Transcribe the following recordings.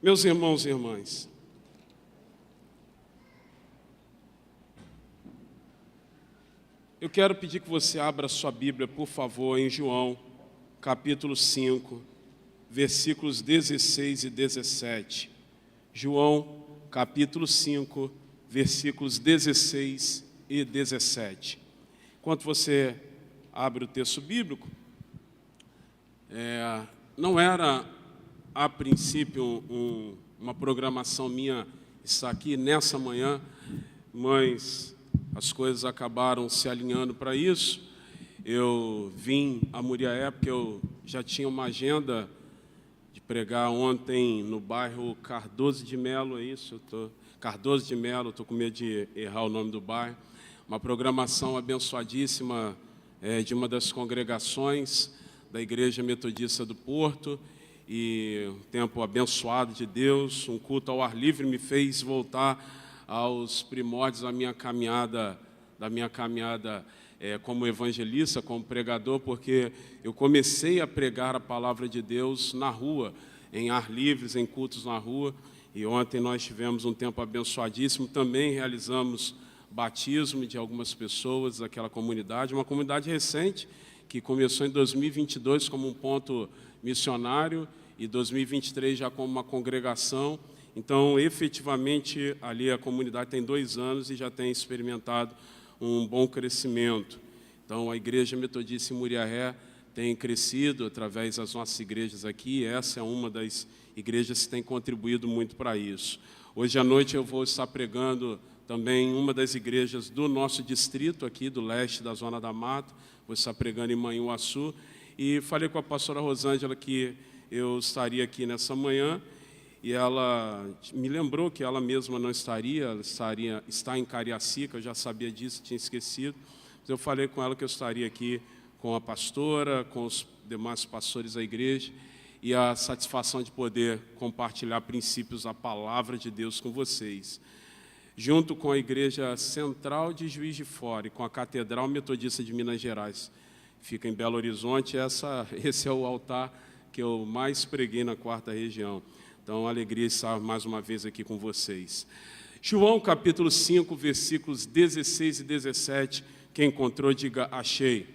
Meus irmãos e irmãs, eu quero pedir que você abra sua Bíblia, por favor, em João, capítulo 5, versículos 16 e 17. João, capítulo 5, versículos 16 e 17. Enquanto você abre o texto bíblico, não era, a princípio, uma programação minha estar aqui nessa manhã, mas as coisas acabaram se alinhando para isso. Eu vim a Muriaé porque eu já tinha uma agenda de pregar ontem no bairro Cardoso de Melo, é isso? Cardoso de Melo, estou com medo de errar o nome do bairro. Uma programação abençoadíssima de uma das congregações da Igreja Metodista do Porto, e um tempo abençoado de Deus, um culto ao ar livre me fez voltar aos primórdios da minha caminhada como evangelista, como pregador, porque eu comecei a pregar a palavra de Deus na rua, em ar livres, em cultos na rua, e ontem nós tivemos um tempo abençoadíssimo, também realizamos batismo de algumas pessoas daquela comunidade, uma comunidade recente, que começou em 2022 como um ponto missionário e 2023 já como uma congregação. Então, efetivamente, ali a comunidade tem 2 anos e já tem experimentado um bom crescimento. Então, a Igreja Metodista em Muriaé tem crescido através das nossas igrejas aqui, e essa é uma das igrejas que tem contribuído muito para isso. Hoje à noite eu vou estar pregando também em uma das igrejas do nosso distrito aqui, do leste da Zona da Mata, vou estar pregando em Manhuaçu, e falei com a pastora Rosângela que eu estaria aqui nessa manhã, e ela me lembrou que ela mesma não estaria, está em Cariacica, eu já sabia disso, tinha esquecido, mas eu falei com ela que eu estaria aqui com a pastora, com os demais pastores da igreja, e a satisfação de poder compartilhar princípios da palavra de Deus com vocês. Junto com a Igreja Central de Juiz de Fora e com a Catedral Metodista de Minas Gerais, fica em Belo Horizonte, esse é o altar que eu mais preguei na 4ª região. Então, alegria estar mais uma vez aqui com vocês. João, capítulo 5, versículos 16 e 17, quem encontrou, diga, achei.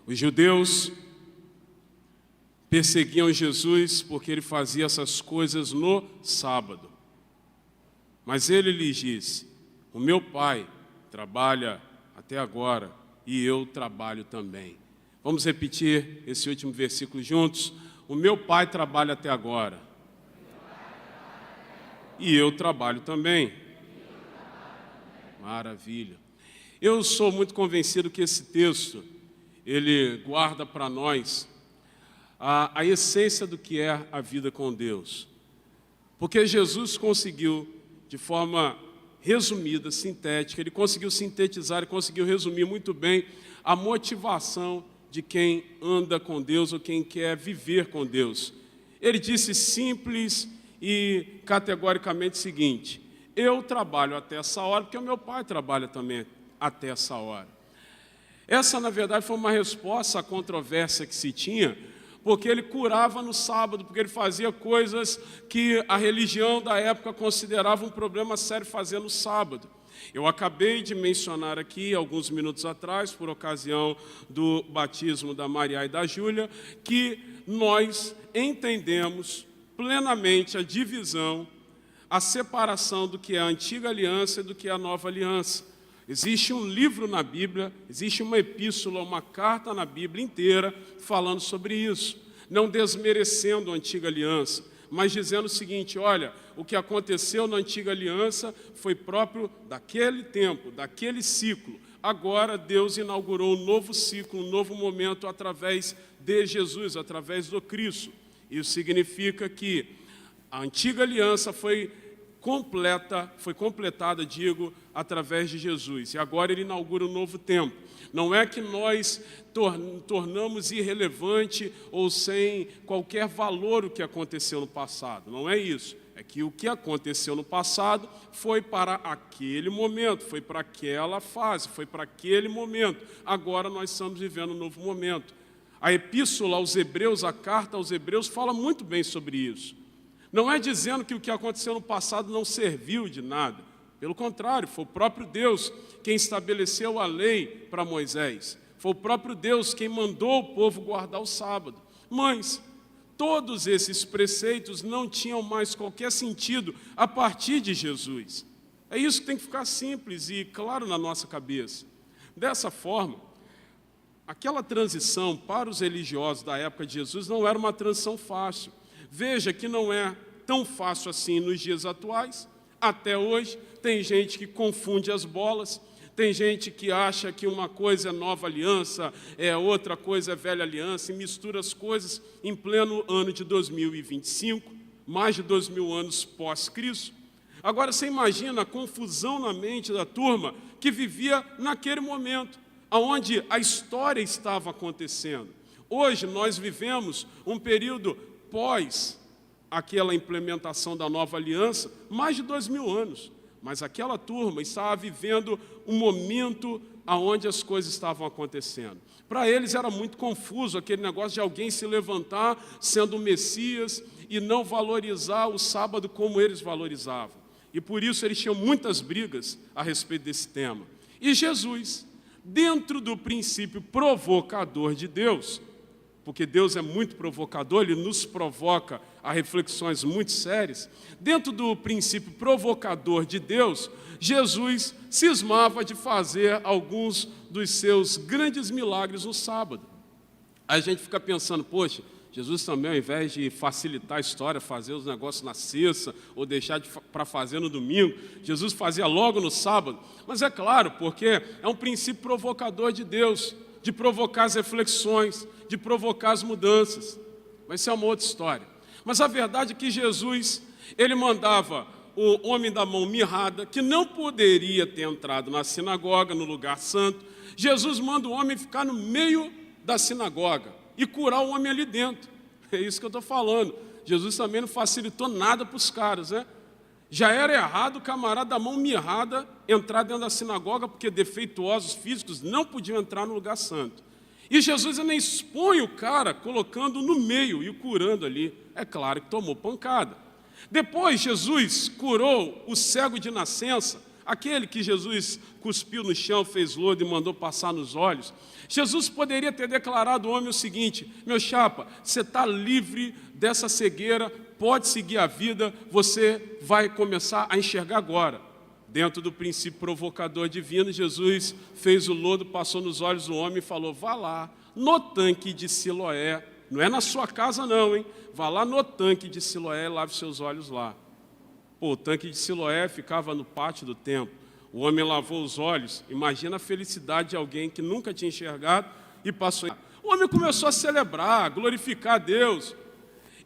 Os judeus perseguiam Jesus porque ele fazia essas coisas no sábado. Mas ele lhes disse, o meu Pai trabalha até agora e eu trabalho também. Vamos repetir esse último versículo juntos? O meu Pai trabalha até agora e eu trabalho também. Maravilha. Eu sou muito convencido que esse texto, ele guarda para nós a essência do que é a vida com Deus. Porque Jesus conseguiu, de forma resumida, sintética, ele conseguiu sintetizar e conseguiu resumir muito bem a motivação de quem anda com Deus ou quem quer viver com Deus. Ele disse simples e categoricamente o seguinte, eu trabalho até essa hora porque o meu Pai trabalha também até essa hora. Essa, na verdade, foi uma resposta à controvérsia que se tinha, porque ele curava no sábado, porque ele fazia coisas que a religião da época considerava um problema sério fazer no sábado. Eu acabei de mencionar aqui, alguns minutos atrás, por ocasião do batismo da Maria e da Júlia, que nós entendemos plenamente a divisão, a separação do que é a antiga aliança e do que é a nova aliança. Existe um livro na Bíblia, existe uma epístola, uma carta na Bíblia inteira falando sobre isso, não desmerecendo a antiga aliança, mas dizendo o seguinte, olha, o que aconteceu na antiga aliança foi próprio daquele tempo, daquele ciclo. Agora Deus inaugurou um novo ciclo, um novo momento através de Jesus, através do Cristo. Isso significa que a antiga aliança foi completada, através de Jesus. E agora ele inaugura um novo tempo. Não é que nós tornamos irrelevante ou sem qualquer valor o que aconteceu no passado. Não é isso. É que o que aconteceu no passado foi para aquele momento, foi para aquela fase, foi para aquele momento. Agora nós estamos vivendo um novo momento. A epístola aos Hebreus, a carta aos Hebreus, fala muito bem sobre isso. Não é dizendo que o que aconteceu no passado não serviu de nada. Pelo contrário, foi o próprio Deus quem estabeleceu a lei para Moisés. Foi o próprio Deus quem mandou o povo guardar o sábado. Mas todos esses preceitos não tinham mais qualquer sentido a partir de Jesus. É isso que tem que ficar simples e claro na nossa cabeça. Dessa forma, aquela transição para os religiosos da época de Jesus não era uma transição fácil. Veja que não é tão fácil assim nos dias atuais. Até hoje, tem gente que confunde as bolas, tem gente que acha que uma coisa é nova aliança, outra coisa é velha aliança, e mistura as coisas em pleno ano de 2025, mais de 2000 anos pós-Cristo. Agora, você imagina a confusão na mente da turma que vivia naquele momento, onde a história estava acontecendo. Hoje, nós vivemos um período pós aquela implementação da nova aliança, mais de 2000 anos. Mas aquela turma estava vivendo um momento onde as coisas estavam acontecendo. Para eles era muito confuso aquele negócio de alguém se levantar sendo o Messias e não valorizar o sábado como eles valorizavam. E por isso eles tinham muitas brigas a respeito desse tema. E Jesus, dentro do princípio provocador de Deus, porque Deus é muito provocador, Ele nos provoca a reflexões muito sérias. Dentro do princípio provocador de Deus, Jesus cismava de fazer alguns dos seus grandes milagres no sábado. Aí a gente fica pensando, poxa, Jesus também, ao invés de facilitar a história, fazer os negócios na sexta, ou deixar para fazer no domingo, Jesus fazia logo no sábado. Mas é claro, porque é um princípio provocador de Deus, de provocar as reflexões, de provocar as mudanças. Mas isso é uma outra história. Mas a verdade é que Jesus, ele mandava o homem da mão mirrada, que não poderia ter entrado na sinagoga, no lugar santo. Jesus manda o homem ficar no meio da sinagoga e curar o homem ali dentro. É isso que eu estou falando. Jesus também não facilitou nada para os caras, né? Já era errado o camarada da mão mirrada entrar dentro da sinagoga, porque defeituosos físicos não podiam entrar no lugar santo. E Jesus ainda expõe o cara, colocando no meio e o curando ali. É claro que tomou pancada. Depois, Jesus curou o cego de nascença, aquele que Jesus cuspiu no chão, fez lodo e mandou passar nos olhos. Jesus poderia ter declarado ao homem o seguinte: meu chapa, você está livre dessa cegueira, pode seguir a vida, você vai começar a enxergar agora. Dentro do princípio provocador divino, Jesus fez o lodo, passou nos olhos do homem e falou: vá lá, no tanque de Siloé, não é na sua casa não, hein? Vá lá no tanque de Siloé e lave seus olhos lá. Pô, o tanque de Siloé ficava no pátio do templo. O homem lavou os olhos. Imagina a felicidade de alguém que nunca tinha enxergado e passou. O homem começou a celebrar, a glorificar a Deus.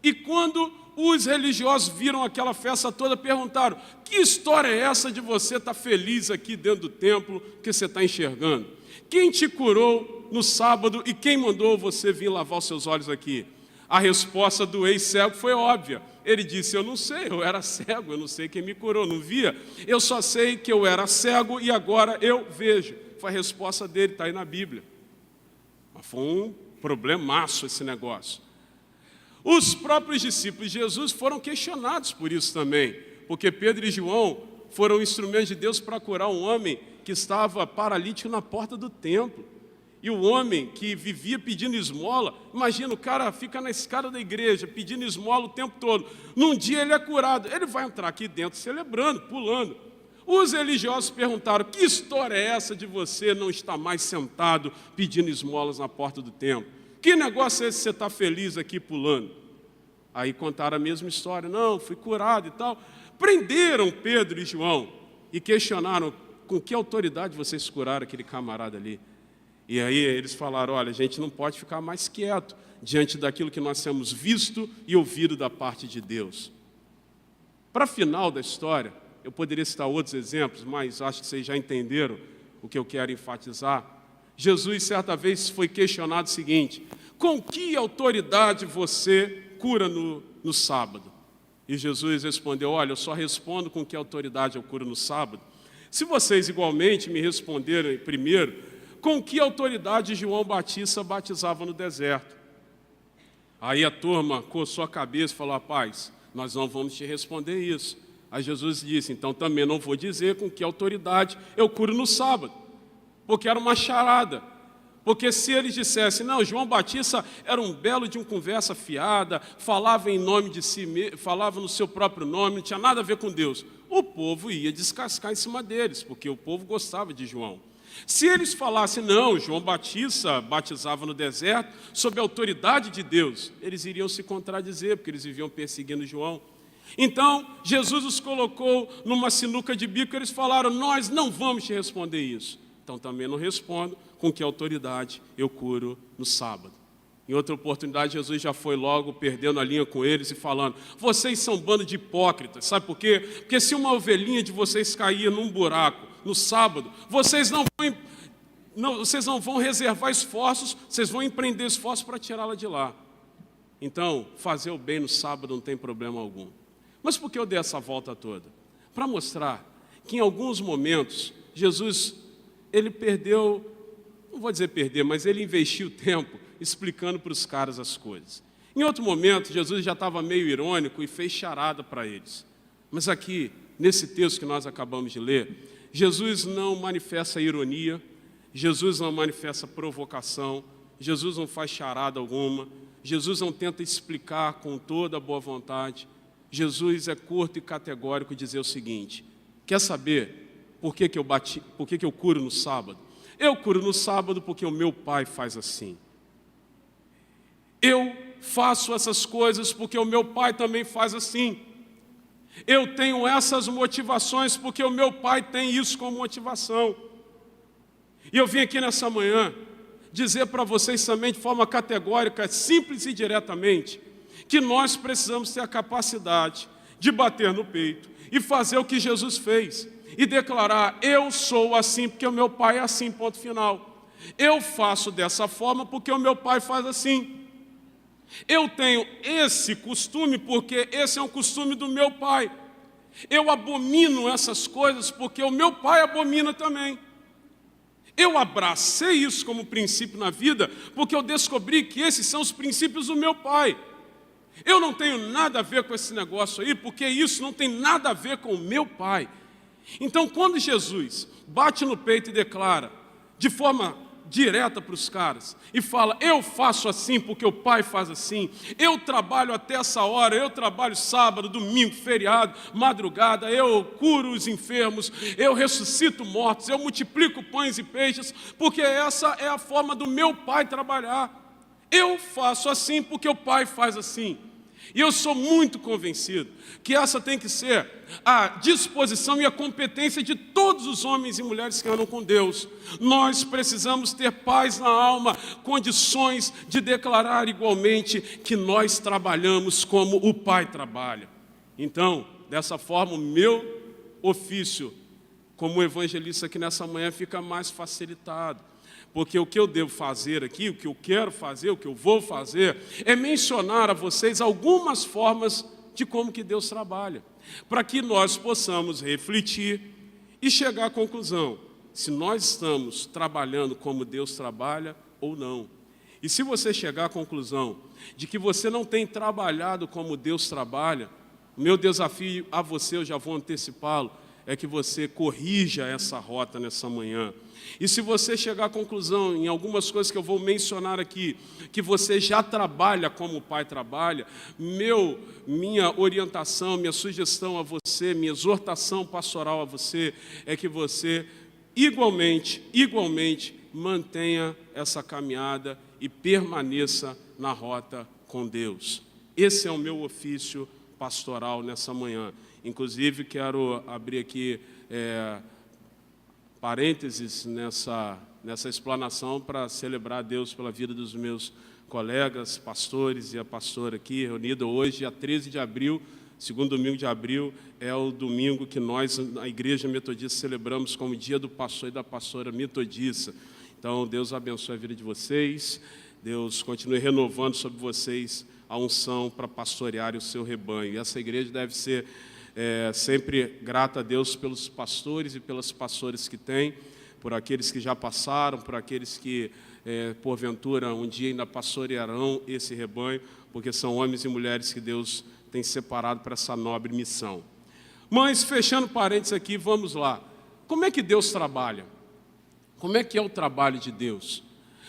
E quando os religiosos viram aquela festa toda, perguntaram: que história é essa de você estar feliz aqui dentro do templo que você está enxergando? Quem te curou no sábado e quem mandou você vir lavar os seus olhos aqui? A resposta do ex-cego foi óbvia. Ele disse: eu não sei, eu era cego, eu não sei quem me curou, não via. Eu só sei que eu era cego e agora eu vejo. Foi a resposta dele, está aí na Bíblia. Mas foi um problemaço esse negócio. Os próprios discípulos de Jesus foram questionados por isso também, porque Pedro e João foram instrumentos de Deus para curar um homem que estava paralítico na porta do templo. E o homem que vivia pedindo esmola, imagina, o cara fica na escada da igreja pedindo esmola o tempo todo. Num dia ele é curado, ele vai entrar aqui dentro celebrando, pulando. Os religiosos perguntaram: que história é essa de você não estar mais sentado pedindo esmolas na porta do templo? Que negócio é esse que você está feliz aqui pulando? Aí contaram a mesma história: não, fui curado e tal. Prenderam Pedro e João e questionaram: com que autoridade vocês curaram aquele camarada ali? E aí eles falaram: olha, a gente não pode ficar mais quieto diante daquilo que nós temos visto e ouvido da parte de Deus. Para final da história, eu poderia citar outros exemplos, mas acho que vocês já entenderam o que eu quero enfatizar. Jesus, certa vez, foi questionado o seguinte: com que autoridade você cura no sábado? E Jesus respondeu: olha, eu só respondo com que autoridade eu curo no sábado. Se vocês igualmente me responderem primeiro, com que autoridade João Batista batizava no deserto? Aí a turma coçou a cabeça e falou: rapaz, nós não vamos te responder isso. Aí Jesus disse, então também não vou dizer com que autoridade eu curo no sábado, porque era uma charada. Porque se eles dissessem, não, João Batista era um belo de uma conversa fiada, falava em nome de si mesmo, falava no seu próprio nome, não tinha nada a ver com Deus, o povo ia descascar em cima deles, porque o povo gostava de João. Se eles falassem, não, João Batista batizava no deserto, sob a autoridade de Deus, eles iriam se contradizer, porque eles viviam perseguindo João. Então, Jesus os colocou numa sinuca de bico, eles falaram, nós não vamos te responder isso. Então, também não respondo com que autoridade eu curo no sábado. Em outra oportunidade, Jesus já foi logo perdendo a linha com eles e falando, vocês são um bando de hipócritas, sabe por quê? Porque se uma ovelhinha de vocês cair num buraco no sábado, vocês não vão reservar esforços, vocês vão empreender esforços para tirá-la de lá. Então, fazer o bem no sábado não tem problema algum. Mas por que eu dei essa volta toda? Para mostrar que em alguns momentos, Jesus, ele perdeu, não vou dizer perder, mas ele investiu tempo explicando para os caras as coisas. Em outro momento, Jesus já estava meio irônico e fez charada para eles. Mas aqui, nesse texto que nós acabamos de ler, Jesus não manifesta ironia, Jesus não manifesta provocação, Jesus não faz charada alguma, Jesus não tenta explicar com toda a boa vontade. Jesus é curto e categórico dizer o seguinte, quer saber por que eu curo no sábado? Eu curo no sábado porque o meu Pai faz assim. Eu faço essas coisas porque o meu Pai também faz assim. Eu tenho essas motivações porque o meu Pai tem isso como motivação. E eu vim aqui nessa manhã dizer para vocês também de forma categórica, simples e diretamente, que nós precisamos ter a capacidade de bater no peito e fazer o que Jesus fez e declarar, eu sou assim porque o meu Pai é assim, ponto final. Eu faço dessa forma porque o meu Pai faz assim. Eu tenho esse costume porque esse é um costume do meu Pai. Eu abomino essas coisas porque o meu Pai abomina também. Eu abracei isso como princípio na vida porque eu descobri que esses são os princípios do meu Pai. Eu não tenho nada a ver com esse negócio aí, porque isso não tem nada a ver com o meu Pai. Então, quando Jesus bate no peito e declara, de forma direta para os caras, e fala, eu faço assim porque o Pai faz assim, eu trabalho até essa hora, eu trabalho sábado, domingo, feriado, madrugada, eu curo os enfermos, eu ressuscito mortos, eu multiplico pães e peixes, porque essa é a forma do meu Pai trabalhar. Eu faço assim porque o Pai faz assim. E eu sou muito convencido que essa tem que ser a disposição e a competência de todos os homens e mulheres que andam com Deus. Nós precisamos ter paz na alma, condições de declarar igualmente que nós trabalhamos como o Pai trabalha. Então, dessa forma, o meu ofício como evangelista aqui nessa manhã fica mais facilitado. Porque o que eu devo fazer aqui, o que eu quero fazer, o que eu vou fazer, é mencionar a vocês algumas formas de como que Deus trabalha, para que nós possamos refletir e chegar à conclusão, se nós estamos trabalhando como Deus trabalha ou não. E se você chegar à conclusão de que você não tem trabalhado como Deus trabalha, o meu desafio a você, eu já vou antecipá-lo, é que você corrija essa rota nessa manhã. E se você chegar à conclusão, em algumas coisas que eu vou mencionar aqui, que você já trabalha como o Pai trabalha, minha orientação, minha sugestão a você, minha exortação pastoral a você, é que você igualmente, mantenha essa caminhada e permaneça na rota com Deus. Esse é o meu ofício pastoral nessa manhã. Inclusive, quero abrir aqui parênteses nessa explanação para celebrar a Deus pela vida dos meus colegas, pastores e a pastora aqui reunida hoje, dia 13 de abril, segundo domingo de abril, é o domingo que nós, na Igreja Metodista, celebramos como dia do pastor e da pastora metodista. Então, Deus abençoe a vida de vocês, Deus continue renovando sobre vocês a unção para pastorear o seu rebanho. E essa igreja deve ser sempre grata a Deus pelos pastores e pelas pastoras que tem, por aqueles que já passaram, por aqueles que, porventura, um dia ainda pastorearão esse rebanho, porque são homens e mulheres que Deus tem separado para essa nobre missão. Mas, fechando parênteses aqui, vamos lá. Como é que Deus trabalha? Como é que é o trabalho de Deus?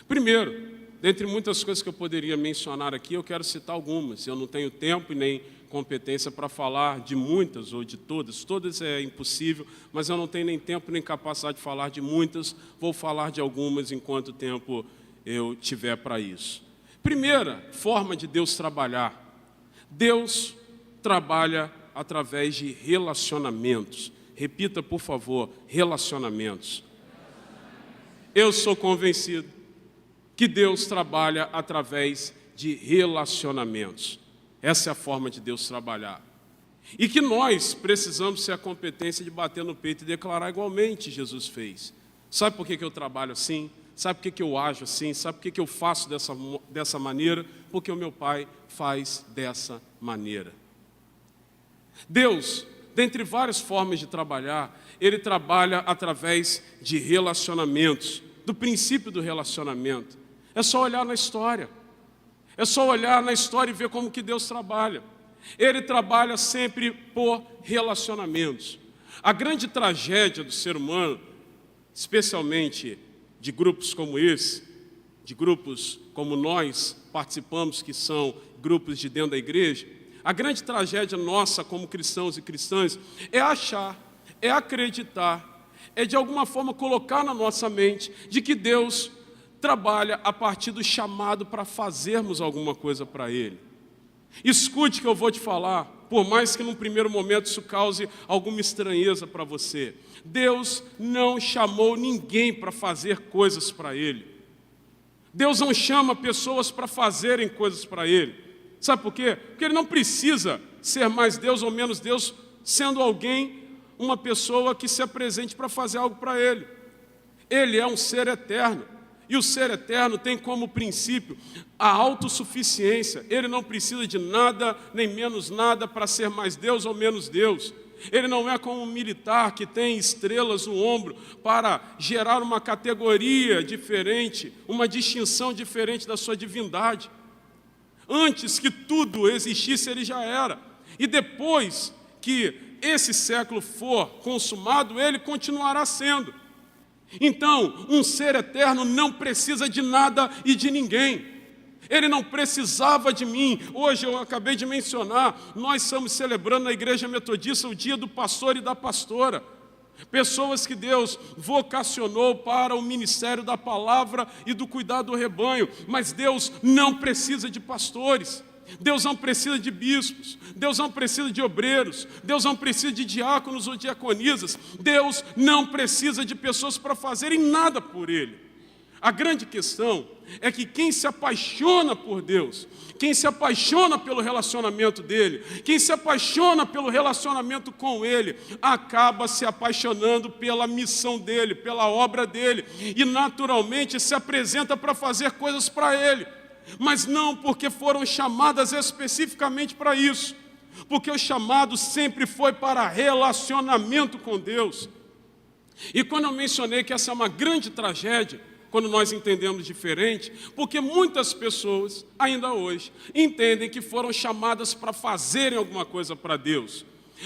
Primeiro, dentre muitas coisas que eu poderia mencionar aqui, eu quero citar algumas. Eu não tenho tempo e nem competência para falar de muitas ou de todas. Todas é impossível, mas eu não tenho nem tempo nem capacidade de falar de muitas. Vou falar de algumas enquanto tempo eu tiver para isso. Primeira forma de Deus trabalhar. Deus trabalha através de relacionamentos. Repita, por favor, relacionamentos. Eu sou convencido que Deus trabalha através de relacionamentos. Essa é a forma de Deus trabalhar. E que nós precisamos ter a competência de bater no peito e declarar igualmente, Jesus fez. Sabe por que eu trabalho assim? Sabe por que eu ajo assim? Sabe por que eu faço dessa maneira? Porque o meu Pai faz dessa maneira. Deus, dentre várias formas de trabalhar, Ele trabalha através de relacionamentos, do princípio do relacionamento. É só olhar na história. É só olhar na história e ver como que Deus trabalha. Ele trabalha sempre por relacionamentos. A grande tragédia do ser humano, especialmente de grupos como esse, de grupos como nós participamos, que são grupos de dentro da igreja, a grande tragédia nossa como cristãos e cristãs é achar, é acreditar, é de alguma forma colocar na nossa mente de que Deus trabalha a partir do chamado para fazermos alguma coisa para Ele. Escute que eu vou te falar, por mais que num primeiro momento isso cause alguma estranheza para você. Deus não chamou ninguém para fazer coisas para Ele. Deus não chama pessoas para fazerem coisas para Ele. Sabe por quê? Porque Ele não precisa ser mais Deus ou menos Deus, sendo alguém, uma pessoa que se apresente para fazer algo para Ele. Ele é um ser eterno. E o ser eterno tem como princípio a autossuficiência. Ele não precisa de nada, nem menos nada, para ser mais Deus ou menos Deus. Ele não é como um militar que tem estrelas no ombro para gerar uma categoria diferente, uma distinção diferente da sua divindade. Antes que tudo existisse, ele já era. E depois que esse século for consumado, ele continuará sendo. Então, um ser eterno não precisa de nada e de ninguém. Ele não precisava de mim. Hoje eu acabei de mencionar, nós estamos celebrando na Igreja Metodista o dia do pastor e da pastora. Pessoas que Deus vocacionou para o ministério da palavra e do cuidado do rebanho. Mas Deus não precisa de pastores. Deus não precisa de bispos, Deus não precisa de obreiros, Deus não precisa de diáconos ou diaconisas, Deus não precisa de pessoas para fazerem nada por Ele. A grande questão é que quem se apaixona por Deus, quem se apaixona pelo relacionamento dEle, quem se apaixona pelo relacionamento com Ele, acaba se apaixonando pela missão dEle, pela obra dEle, e naturalmente se apresenta para fazer coisas para Ele. Mas não porque foram chamadas especificamente para isso, porque o chamado sempre foi para relacionamento com Deus. E quando eu mencionei que essa é uma grande tragédia, quando nós entendemos diferente, porque muitas pessoas, ainda hoje, entendem que foram chamadas para fazerem alguma coisa para Deus.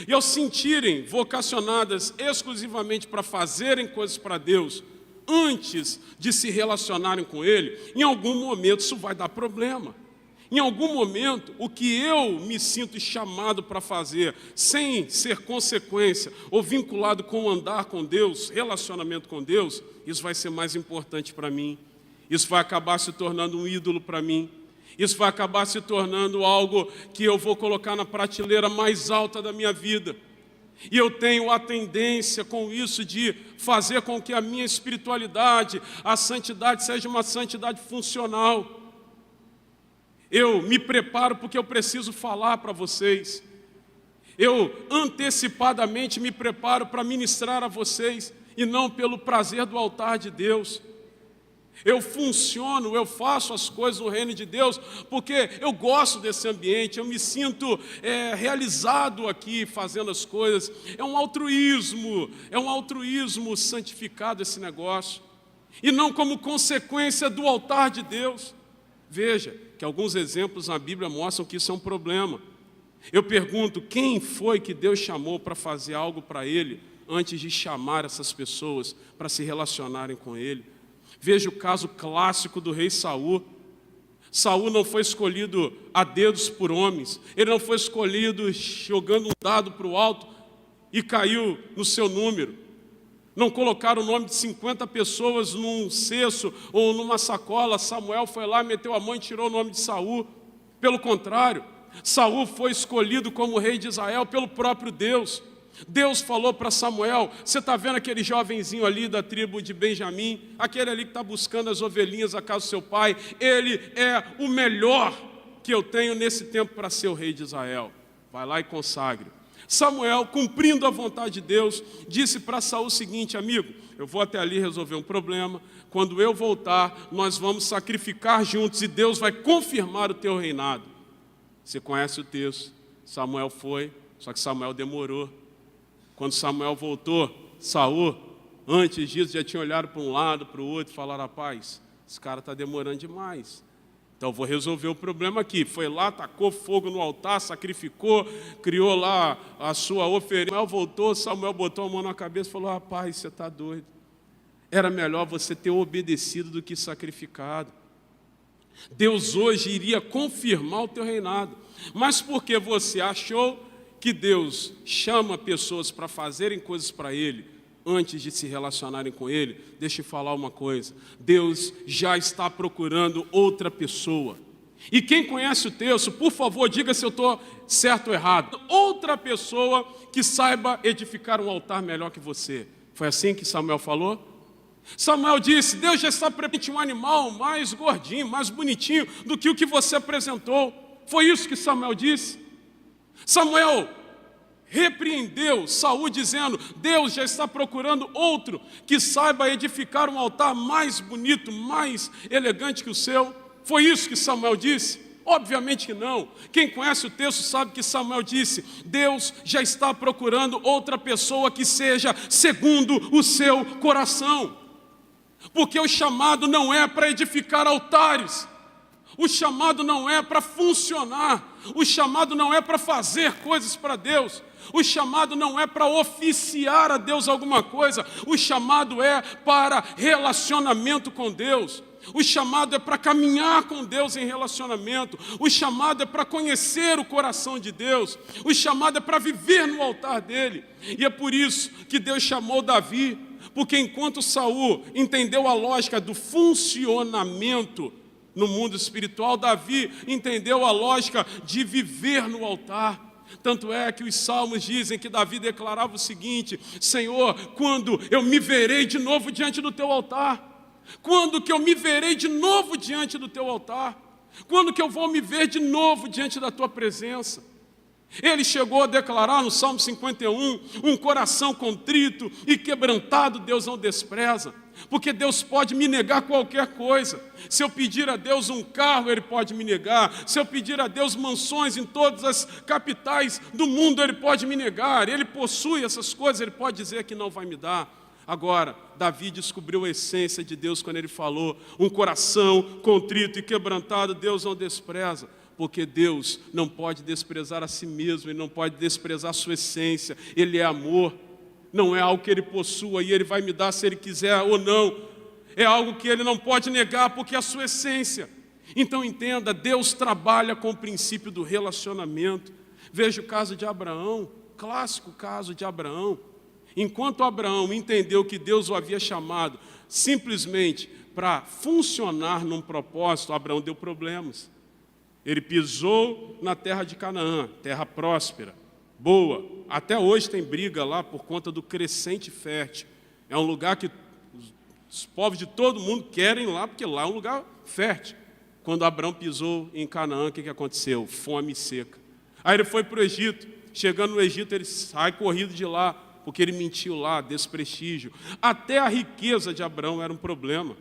E ao sentirem vocacionadas exclusivamente para fazerem coisas para Deus, antes de se relacionarem com Ele, em algum momento isso vai dar problema. Em algum momento, o que eu me sinto chamado para fazer, sem ser consequência ou vinculado com o andar com Deus, relacionamento com Deus, isso vai ser mais importante para mim. Isso vai acabar se tornando um ídolo para mim. Isso vai acabar se tornando algo que eu vou colocar na prateleira mais alta da minha vida. E eu tenho a tendência com isso de fazer com que a minha espiritualidade, a santidade, seja uma santidade funcional. Eu me preparo porque eu preciso falar para vocês. Eu antecipadamente me preparo para ministrar a vocês e não pelo prazer do altar de Deus. Eu funciono, eu faço as coisas no reino de Deus porque eu gosto desse ambiente, eu me sinto realizado aqui fazendo as coisas. É um altruísmo santificado esse negócio. E não como consequência do altar de Deus. Veja que alguns exemplos na Bíblia mostram que isso é um problema. Eu pergunto, quem foi que Deus chamou para fazer algo para ele, antes de chamar essas pessoas para se relacionarem com ele? Veja o caso clássico do rei Saul. Saul não foi escolhido a dedos por homens, ele não foi escolhido jogando um dado para o alto e caiu no seu número. Não colocaram o nome de 50 pessoas num cesto ou numa sacola. Samuel foi lá, meteu a mão e tirou o nome de Saul. Pelo contrário, Saul foi escolhido como rei de Israel pelo próprio Deus. Deus falou para Samuel: você está vendo aquele jovenzinho ali da tribo de Benjamim, aquele ali que está buscando as ovelhinhas da casa do seu pai, ele é o melhor que eu tenho nesse tempo para ser o rei de Israel. Vai lá e consagre. Samuel, cumprindo a vontade de Deus, disse para Saul o seguinte: amigo, eu vou até ali resolver um problema, quando eu voltar, nós vamos sacrificar juntos e Deus vai confirmar o teu reinado. Você conhece o texto, Samuel foi, só que Samuel demorou. Quando Samuel voltou, Saul, antes disso, já tinha olhado para um lado, para o outro e falado: rapaz, esse cara está demorando demais. Então eu vou resolver o problema aqui. Foi lá, tacou fogo no altar, sacrificou, criou lá a sua oferenda. Samuel voltou, Samuel botou a mão na cabeça e falou: rapaz, você está doido. Era melhor você ter obedecido do que sacrificado. Deus hoje iria confirmar o teu reinado. Mas porque você achou que Deus chama pessoas para fazerem coisas para Ele, antes de se relacionarem com Ele, deixa eu falar uma coisa: Deus já está procurando outra pessoa. E quem conhece o texto, por favor, diga se eu estou certo ou errado. Outra pessoa que saiba edificar um altar melhor que você. Foi assim que Samuel falou? Samuel disse: Deus já está preparando um animal mais gordinho, mais bonitinho do que o que você apresentou. Foi isso que Samuel disse. Samuel repreendeu Saul dizendo: Deus já está procurando outro que saiba edificar um altar mais bonito, mais elegante que o seu. Foi isso que Samuel disse? Obviamente que não. Quem conhece o texto sabe que Samuel disse: Deus já está procurando outra pessoa que seja segundo o seu coração. Porque o chamado não é para edificar altares. O chamado não é para funcionar. O chamado não é para fazer coisas para Deus. O chamado não é para oficiar a Deus alguma coisa. O chamado é para relacionamento com Deus. O chamado é para caminhar com Deus em relacionamento. O chamado é para conhecer o coração de Deus. O chamado é para viver no altar dele. E é por isso que Deus chamou Davi. Porque enquanto Saul entendeu a lógica do funcionamento no mundo espiritual, Davi entendeu a lógica de viver no altar. Tanto é que os salmos dizem que Davi declarava o seguinte: Senhor, quando eu me verei de novo diante do teu altar? Quando que eu me verei de novo diante do teu altar? Quando que eu vou me ver de novo diante da tua presença? Ele chegou a declarar no Salmo 51, um coração contrito e quebrantado Deus não despreza. Porque Deus pode me negar qualquer coisa. Se eu pedir a Deus um carro, Ele pode me negar. Se eu pedir a Deus mansões em todas as capitais do mundo, Ele pode me negar. Ele possui essas coisas, Ele pode dizer que não vai me dar. Agora, Davi descobriu a essência de Deus quando ele falou: um coração contrito e quebrantado Deus não despreza. Porque Deus não pode desprezar a si mesmo, Ele não pode desprezar a sua essência. Ele é amor. Não é algo que Ele possua e Ele vai me dar se Ele quiser ou não. É algo que Ele não pode negar porque é a sua essência. Então entenda, Deus trabalha com o princípio do relacionamento. Veja o caso de Abraão, clássico caso de Abraão. Enquanto Abraão entendeu que Deus o havia chamado simplesmente para funcionar num propósito, Abraão deu problemas. Ele pisou na terra de Canaã, terra próspera, boa. Até hoje tem briga lá por conta do crescente fértil. É um lugar que os povos de todo mundo querem lá, porque lá é um lugar fértil. Quando Abraão pisou em Canaã, o que aconteceu? Fome e seca. Aí ele foi para o Egito. Chegando no Egito, ele sai corrido de lá, porque ele mentiu lá, desprestígio. Até a riqueza de Abraão era um problema,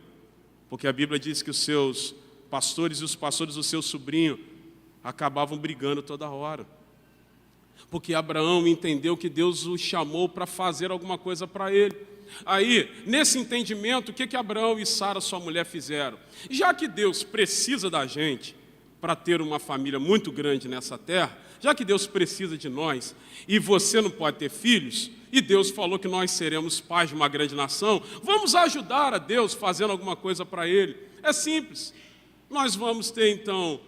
porque a Bíblia diz que os seus pastores e os pastores do seu sobrinho acabavam brigando toda hora. Porque Abraão entendeu que Deus o chamou para fazer alguma coisa para ele. Aí, nesse entendimento, o que Abraão e Sara, sua mulher, fizeram? Já que Deus precisa da gente para ter uma família muito grande nessa terra, já que Deus precisa de nós e você não pode ter filhos, e Deus falou que nós seremos pais de uma grande nação, vamos ajudar a Deus fazendo alguma coisa para Ele. É simples. Nós vamos ter então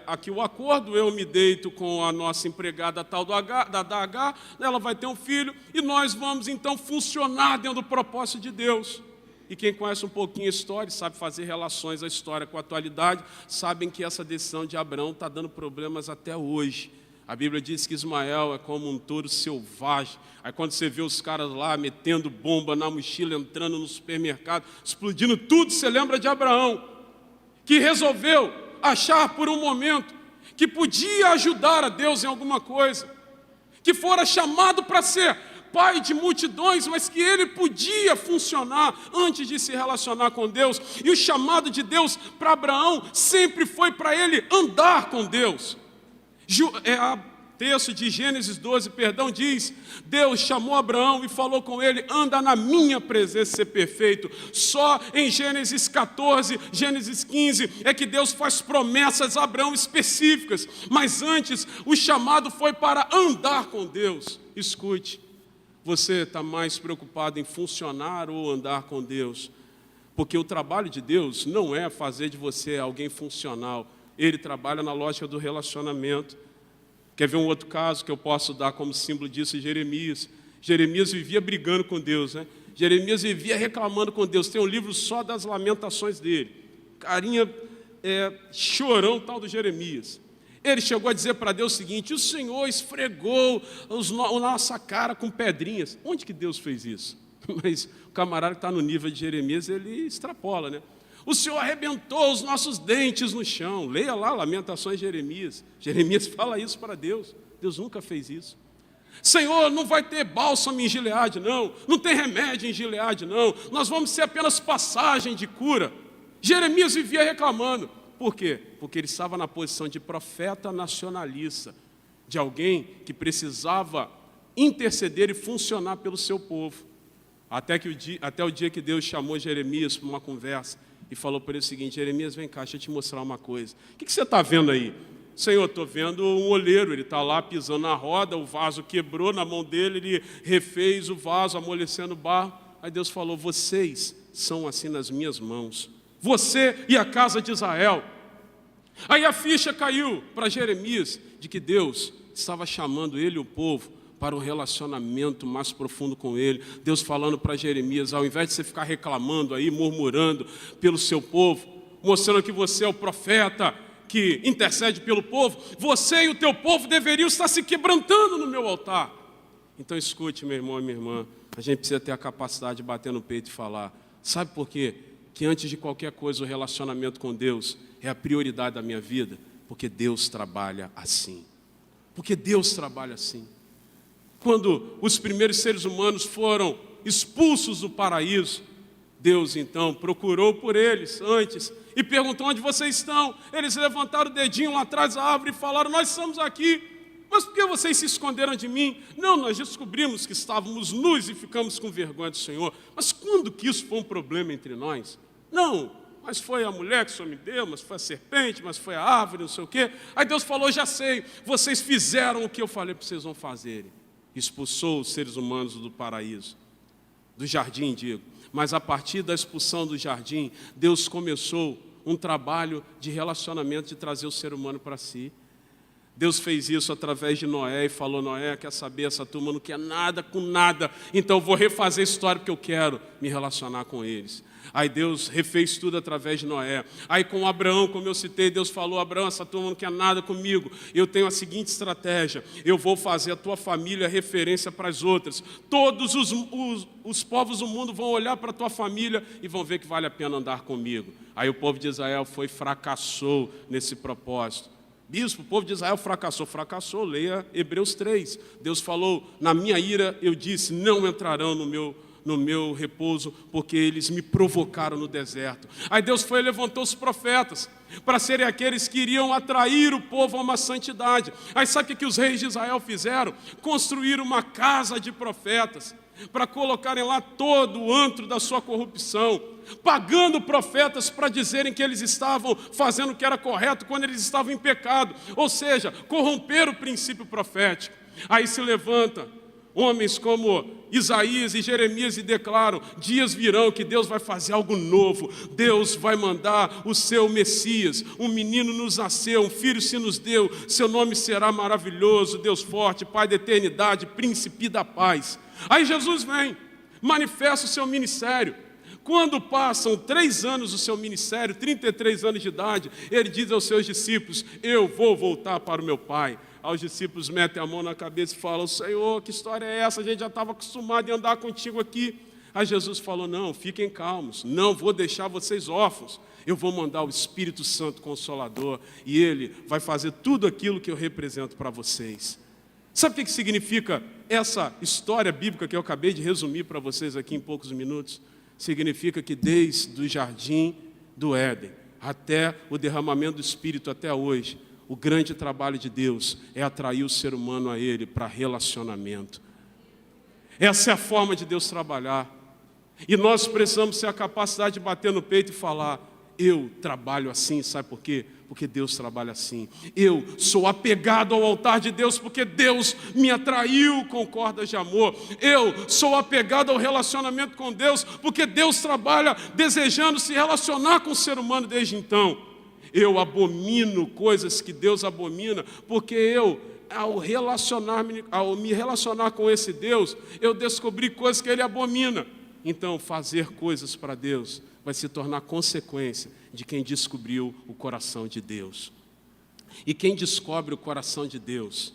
aqui o acordo, eu me deito com a nossa empregada tal da H, ela vai ter um filho, e nós vamos então funcionar dentro do propósito de Deus. E quem conhece um pouquinho a história, sabe fazer relações da história com a atualidade, sabem que essa decisão de Abraão está dando problemas até hoje. A Bíblia diz que Ismael é como um touro selvagem. Aí quando você vê os caras lá metendo bomba na mochila, entrando no supermercado, explodindo tudo, você lembra de Abraão, que resolveu achar por um momento que podia ajudar a Deus em alguma coisa, que fora chamado para ser pai de multidões, mas que ele podia funcionar antes de se relacionar com Deus. E o chamado de Deus para Abraão sempre foi para ele andar com Deus. Texto de Gênesis 12, diz, Deus chamou Abraão e falou com ele, anda na minha presença, ser perfeito. Só em Gênesis 14, Gênesis 15, é que Deus faz promessas a Abraão específicas, mas antes o chamado foi para andar com Deus. Escute, você está mais preocupado em funcionar ou andar com Deus? Porque o trabalho de Deus não é fazer de você alguém funcional, Ele trabalha na lógica do relacionamento. Quer ver um outro caso que eu posso dar como símbolo disso? Jeremias. Jeremias vivia brigando com Deus, né? Jeremias vivia reclamando com Deus. Tem um livro só das lamentações dele. Carinha chorão tal do Jeremias. Ele chegou a dizer para Deus o seguinte, o Senhor esfregou a nossa cara com pedrinhas. Onde que Deus fez isso? Mas o camarada que está no nível de Jeremias, ele extrapola, né? O Senhor arrebentou os nossos dentes no chão. Leia lá, Lamentações de Jeremias. Jeremias fala isso para Deus. Deus nunca fez isso. Senhor, não vai ter bálsamo em Gileade, não. Não tem remédio em Gileade, não. Nós vamos ser apenas passagem de cura. Jeremias vivia reclamando. Por quê? Porque ele estava na posição de profeta nacionalista, de alguém que precisava interceder e funcionar pelo seu povo. Até o dia que Deus chamou Jeremias para uma conversa e falou para ele o seguinte, Jeremias, vem cá, deixa eu te mostrar uma coisa. O que você está vendo aí? Senhor, estou vendo um olheiro, ele está lá pisando na roda, o vaso quebrou na mão dele, ele refez o vaso, amolecendo o barro. Aí Deus falou, vocês são assim nas minhas mãos. Você e a casa de Israel. Aí a ficha caiu para Jeremias de que Deus estava chamando ele e o povo para um relacionamento mais profundo com ele. Deus falando para Jeremias, ao invés de você ficar reclamando aí, murmurando pelo seu povo, mostrando que você é o profeta que intercede pelo povo, você e o teu povo deveriam estar se quebrantando no meu altar. Então escute, meu irmão e minha irmã, a gente precisa ter a capacidade de bater no peito e falar, sabe por quê? Que antes de qualquer coisa o relacionamento com Deus é a prioridade da minha vida, porque Deus trabalha assim. Porque Deus trabalha assim. Quando os primeiros seres humanos foram expulsos do paraíso, Deus então procurou por eles antes e perguntou onde vocês estão. Eles levantaram o dedinho lá atrás da árvore e falaram, nós estamos aqui. Mas por que vocês se esconderam de mim? Não, nós descobrimos que estávamos nus e ficamos com vergonha do Senhor. Mas quando que isso foi um problema entre nós? Não, mas foi a mulher que o Senhor me deu, mas foi a serpente, mas foi a árvore, não sei o quê. Aí Deus falou, já sei, vocês fizeram o que eu falei para vocês vão fazerem. Expulsou os seres humanos do paraíso, do jardim, digo. Mas a partir da expulsão do jardim, Deus começou um trabalho de relacionamento, de trazer o ser humano para si. Deus fez isso através de Noé e falou, Noé, quer saber, essa turma não quer nada com nada, então eu vou refazer a história porque eu quero me relacionar com eles. Aí Deus refez tudo através de Noé. Aí com Abraão, como eu citei, Deus falou, Abraão, essa turma não quer nada comigo, eu tenho a seguinte estratégia, eu vou fazer a tua família referência para as outras. Todos os povos do mundo vão olhar para a tua família e vão ver que vale a pena andar comigo. Aí o povo de Israel fracassou nesse propósito. Bispo, o povo de Israel fracassou, leia Hebreus 3. Deus falou, na minha ira eu disse, não entrarão no meu repouso, porque eles me provocaram no deserto. Aí Deus foi e levantou os profetas, para serem aqueles que iriam atrair o povo a uma santidade. Aí sabe o que os reis de Israel fizeram? Construíram uma casa de profetas, para colocarem lá todo o antro da sua corrupção, pagando profetas para dizerem que eles estavam fazendo o que era correto, quando eles estavam em pecado, ou seja, corromper o princípio profético. Aí se levanta homens como Isaías e Jeremias e declaram: dias virão que Deus vai fazer algo novo, Deus vai mandar o seu Messias, um menino nos nasceu, um filho se nos deu, seu nome será maravilhoso, Deus forte, Pai da eternidade, príncipe da paz. Aí Jesus vem, manifesta o seu ministério. Quando passam 3 anos do seu ministério, 33 anos de idade, ele diz aos seus discípulos: eu vou voltar para o meu Pai. Aos discípulos metem a mão na cabeça e falam: Senhor, que história é essa? A gente já estava acostumado a andar contigo aqui. Aí Jesus falou: não, fiquem calmos, não vou deixar vocês órfãos. Eu vou mandar o Espírito Santo Consolador e Ele vai fazer tudo aquilo que eu represento para vocês. Sabe o que significa essa história bíblica que eu acabei de resumir para vocês aqui em poucos minutos? Significa que desde o jardim do Éden até o derramamento do Espírito até hoje, o grande trabalho de Deus é atrair o ser humano a Ele para relacionamento. Essa é a forma de Deus trabalhar. E nós precisamos ter a capacidade de bater no peito e falar: eu trabalho assim, sabe por quê? Porque Deus trabalha assim. Eu sou apegado ao altar de Deus porque Deus me atraiu com cordas de amor. Eu sou apegado ao relacionamento com Deus porque Deus trabalha desejando se relacionar com o ser humano desde então. Eu abomino coisas que Deus abomina porque eu, ao me relacionar com esse Deus, eu descobri coisas que Ele abomina. Então, fazer coisas para Deus vai se tornar consequência de quem descobriu o coração de Deus. E quem descobre o coração de Deus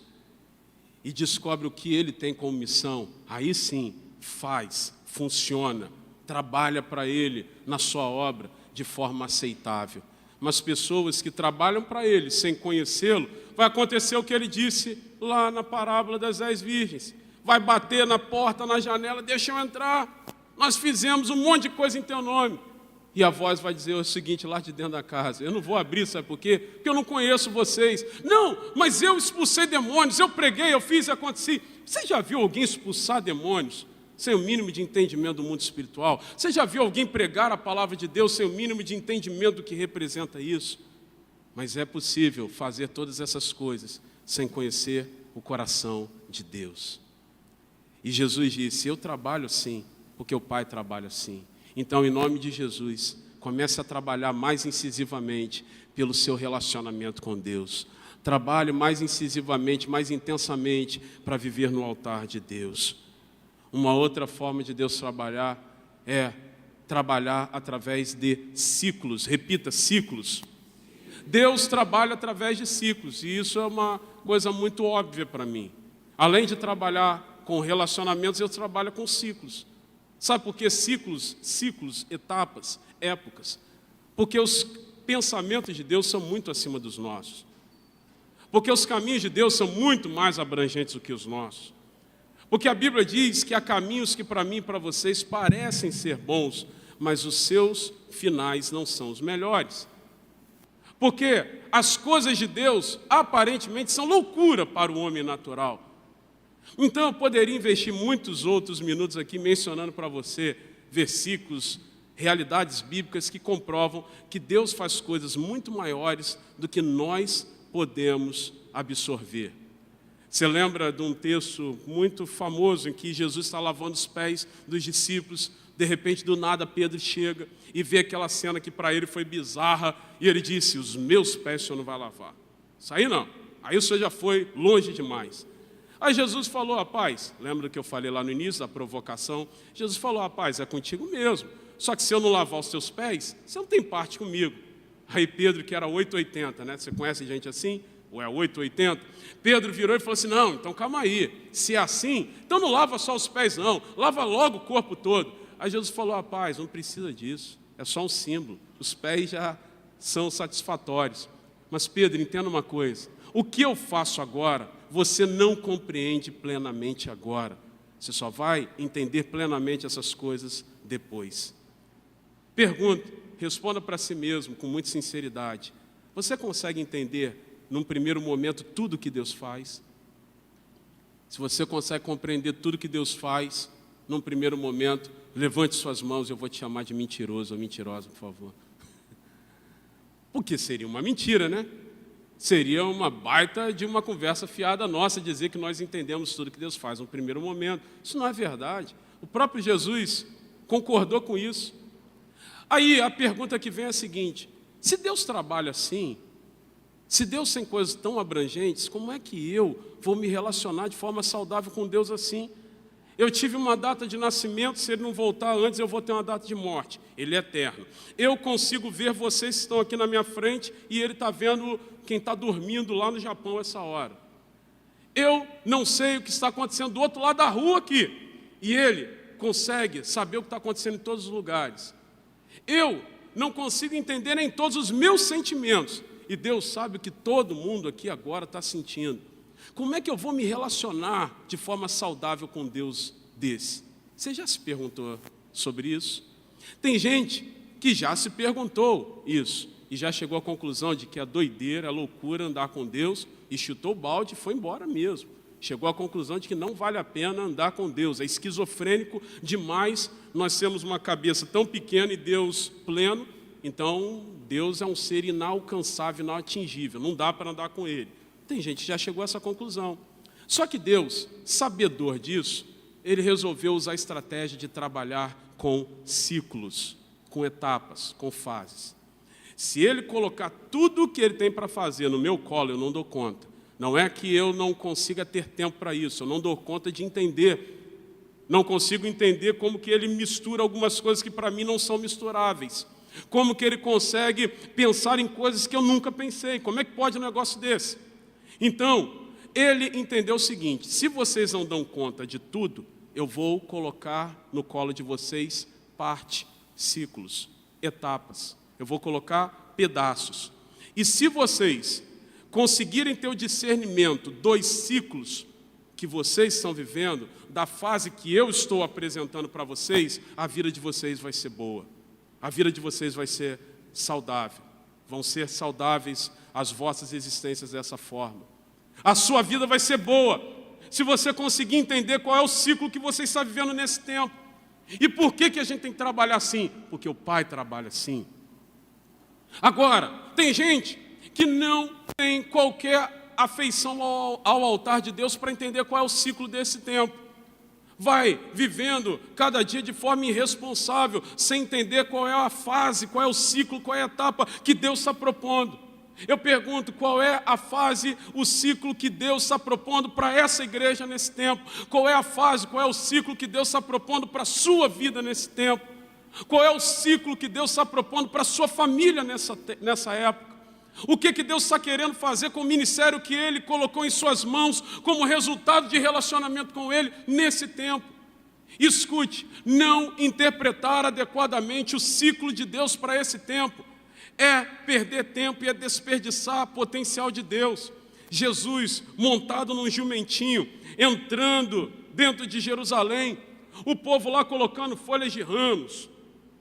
e descobre o que Ele tem como missão, aí sim faz, funciona, trabalha para Ele na sua obra de forma aceitável. Mas pessoas que trabalham para Ele sem conhecê-lo, vai acontecer o que Ele disse lá na parábola das 10 virgens. Vai bater na porta, na janela: deixa eu entrar, nós fizemos um monte de coisa em teu nome. E a voz vai dizer o seguinte lá de dentro da casa: eu não vou abrir, sabe por quê? Porque eu não conheço vocês. Não, mas eu expulsei demônios, eu preguei, eu fiz e aconteci. Você já viu alguém expulsar demônios sem o mínimo de entendimento do mundo espiritual? Você já viu alguém pregar a palavra de Deus sem o mínimo de entendimento do que representa isso? Mas é possível fazer todas essas coisas sem conhecer o coração de Deus. E Jesus disse: eu trabalho assim, porque o Pai trabalha assim. Então, em nome de Jesus, comece a trabalhar mais incisivamente pelo seu relacionamento com Deus. Trabalhe mais incisivamente, mais intensamente para viver no altar de Deus. Uma outra forma de Deus trabalhar é trabalhar através de ciclos. Repita: ciclos. Deus trabalha através de ciclos, e isso é uma coisa muito óbvia para mim. Além de trabalhar com relacionamentos, eu trabalho com ciclos. Sabe por que ciclos, etapas, épocas? Porque os pensamentos de Deus são muito acima dos nossos. Porque os caminhos de Deus são muito mais abrangentes do que os nossos. Porque a Bíblia diz que há caminhos que para mim e para vocês parecem ser bons, mas os seus finais não são os melhores. Porque as coisas de Deus aparentemente são loucura para o homem natural. Então eu poderia investir muitos outros minutos aqui mencionando para você versículos, realidades bíblicas que comprovam que Deus faz coisas muito maiores do que nós podemos absorver. Você lembra de um texto muito famoso em que Jesus está lavando os pés dos discípulos, de repente do nada Pedro chega e vê aquela cena que para ele foi bizarra e ele disse: os meus pés o Senhor não vai lavar. Isso aí não, aí o Senhor já foi longe demais. Aí Jesus falou: rapaz, lembra que eu falei lá no início da provocação? Jesus falou: rapaz, é contigo mesmo, só que se eu não lavar os teus pés, você não tem parte comigo. Aí Pedro, que era 880, né? Você conhece gente assim? Ou é 880? Pedro virou e falou assim: não, então calma aí, se é assim, então não lava só os pés não, lava logo o corpo todo. Aí Jesus falou: rapaz, não precisa disso, é só um símbolo, os pés já são satisfatórios. Mas Pedro, entenda uma coisa, o que eu faço agora, você não compreende plenamente agora. Você só vai entender plenamente essas coisas depois. Pergunta, responda para si mesmo com muita sinceridade. Você consegue entender, num primeiro momento, tudo que Deus faz? Se você consegue compreender tudo que Deus faz, num primeiro momento, levante suas mãos, eu vou te chamar de mentiroso ou mentirosa, por favor. Porque seria uma mentira, né? Seria uma baita de uma conversa fiada nossa dizer que nós entendemos tudo que Deus faz no primeiro momento. Isso não é verdade. O próprio Jesus concordou com isso. Aí a pergunta que vem é a seguinte: se Deus trabalha assim, se Deus tem coisas tão abrangentes, como é que eu vou me relacionar de forma saudável com Deus assim? Eu tive uma data de nascimento, se Ele não voltar antes, eu vou ter uma data de morte. Ele é eterno. Eu consigo ver vocês que estão aqui na minha frente e Ele está vendo quem está dormindo lá no Japão essa hora. Eu não sei o que está acontecendo do outro lado da rua aqui. E Ele consegue saber o que está acontecendo em todos os lugares. Eu não consigo entender nem todos os meus sentimentos. E Deus sabe o que todo mundo aqui agora está sentindo. Como é que eu vou me relacionar de forma saudável com Deus desse? Você já se perguntou sobre isso? Tem gente que já se perguntou isso e já chegou à conclusão de que é doideira, é loucura andar com Deus e chutou o balde e foi embora mesmo. Chegou à conclusão de que não vale a pena andar com Deus, é esquizofrênico demais, nós temos uma cabeça tão pequena e Deus pleno, então Deus é um ser inalcançável, inatingível, não dá para andar com Ele. Tem gente que já chegou a essa conclusão. Só que Deus, sabedor disso, Ele resolveu usar a estratégia de trabalhar com ciclos, com etapas, com fases. Se Ele colocar tudo o que Ele tem para fazer no meu colo, eu não dou conta. Não é que eu não consiga ter tempo para isso, eu não dou conta de entender. Não consigo entender como que Ele mistura algumas coisas que para mim não são misturáveis. Como que Ele consegue pensar em coisas que eu nunca pensei. Como é que pode um negócio desse? Então, Ele entendeu o seguinte: se vocês não dão conta de tudo, eu vou colocar no colo de vocês parte, ciclos, etapas. Eu vou colocar pedaços. E se vocês conseguirem ter o discernimento dos ciclos que vocês estão vivendo, da fase que eu estou apresentando para vocês, a vida de vocês vai ser boa. A vida de vocês vai ser saudável. Vão ser saudáveis as vossas existências dessa forma. A sua vida vai ser boa, se você conseguir entender qual é o ciclo que você está vivendo nesse tempo. E por que a gente tem que trabalhar assim? Porque o Pai trabalha assim. Agora, tem gente que não tem qualquer afeição ao altar de Deus para entender qual é o ciclo desse tempo. Vai vivendo cada dia de forma irresponsável, sem entender qual é a fase, qual é o ciclo, qual é a etapa que Deus está propondo. Eu pergunto, qual é a fase, o ciclo que Deus está propondo para essa igreja nesse tempo? Qual é a fase, qual é o ciclo que Deus está propondo para a sua vida nesse tempo? Qual é o ciclo que Deus está propondo para a sua família nessa época? O que Deus está querendo fazer com o ministério que Ele colocou em suas mãos como resultado de relacionamento com Ele nesse tempo? Escute, não interpretar adequadamente o ciclo de Deus para esse tempo é perder tempo e é desperdiçar potencial de Deus. Jesus, montado num jumentinho, entrando dentro de Jerusalém, o povo lá colocando folhas de ramos,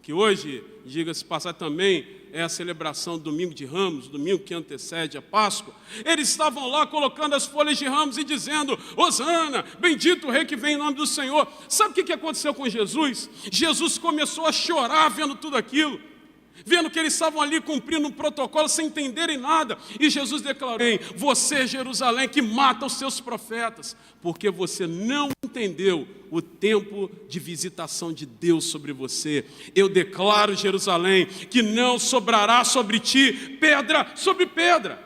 que hoje, diga-se passar também, é a celebração do domingo de Ramos, domingo que antecede a Páscoa. Eles estavam lá colocando as folhas de ramos e dizendo: Hosana, bendito o rei que vem em nome do Senhor. Sabe o que aconteceu com Jesus? Jesus começou a chorar vendo tudo aquilo, vendo que eles estavam ali cumprindo um protocolo sem entenderem nada. E Jesus declarou: você, Jerusalém, que mata os seus profetas, porque você não entendeu o tempo de visitação de Deus sobre você. Eu declaro, Jerusalém, que não sobrará sobre ti pedra sobre pedra.